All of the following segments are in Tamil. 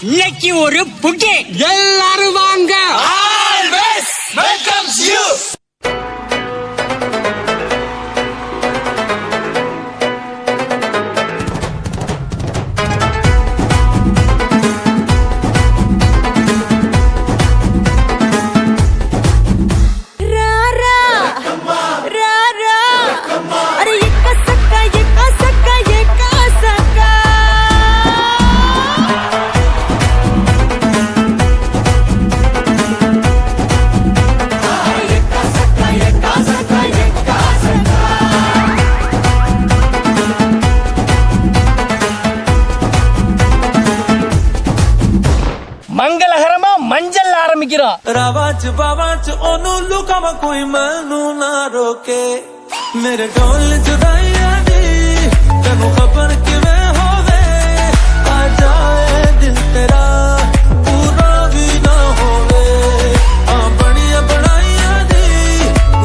இன்னைக்கு ஒரு புட்டி எல்லாரும் வாங்க. Always welcomes you. मंगलहरमा मंजल आरंभिக்கிறோம். रावाच बावाच ओनू लुकावा कोई मैनू ना रोके मेरे ढोल जुदाइया दी तेनू खबर किवें होवे आ जाए दिल तेरा पूरा भी ना होवे आ बड़िया बनाइया दी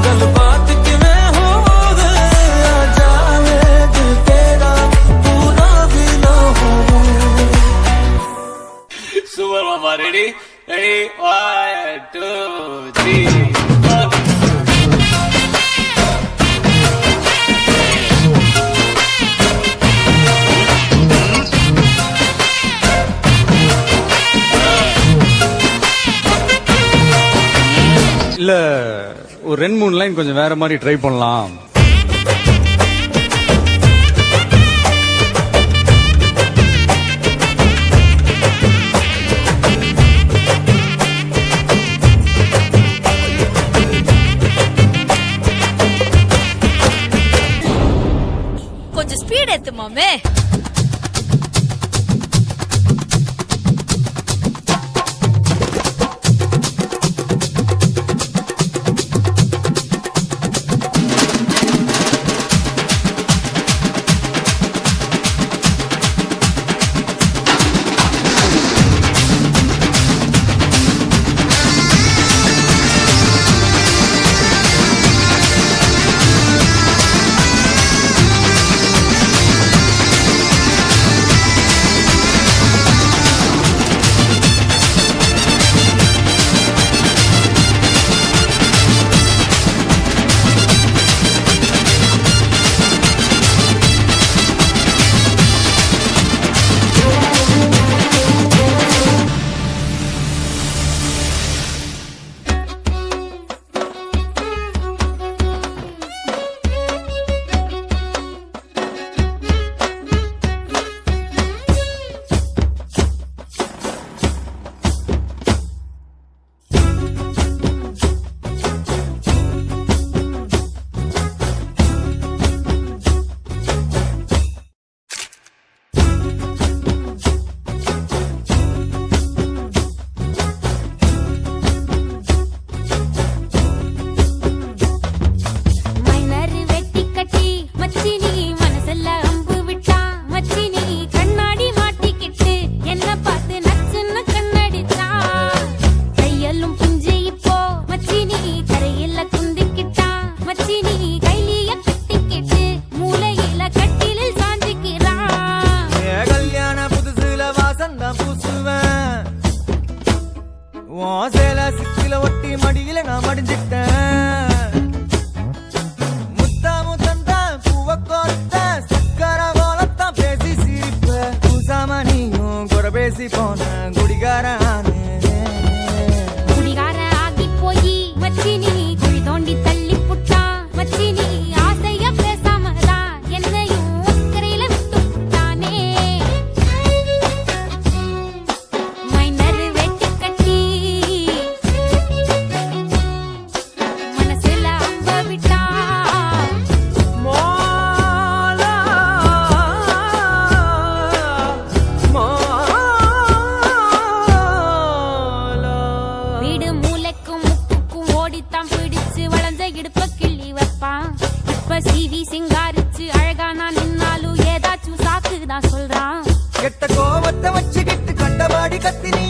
गल बात किवें होवे आ जाए दिल तेरा पूरा भी ना होवे. Super Mama, ready? Ready? 1, 2, 3, 4. இல்ல ஒரு 2-3 லைன் கொஞ்சம் வேற மாதிரி ட்ரை பண்ணலாம். கொஞ்சம் ஸ்பீட் ஏத்து மாமே. சேல சிக்கில ஒட்டி மடியில நான் மடிஞ்சிட்டேன். முத்தா முத்தந்த பூவ கோர்த்த சக்கர கோலத்தான் பேசி சிரிப்ப பூசாம நீயும் குறை பேசி போன குடிகாரானு. குடிகார ஆகி போய் மச்சி நீ குழி தோண்டி தள்ளி புட்டா. மச்சி நீ ஆசைய பேசாமதான் என்னையும் அக்கறையில விட்டு புட்டானே. மைனர் வெட்டி கட்டி மனசுல அம்ப விட்டா. மோலா மோலா வீடு மூளைக்கும் முக்குக்கும் ஓடித்தான் பிடிச்சு வளைஞ்ச இடுப்ப கிள்ளி வைப்பான். இப்ப சிவி சிங்காரிச்சு அழகா நான் நின்னாலும் ஏதாச்சும் சாக்குதான் சொல்றான். கெட்ட கோவத்தை வச்சுக்கிட்டு கண்டபாடி கத்தினி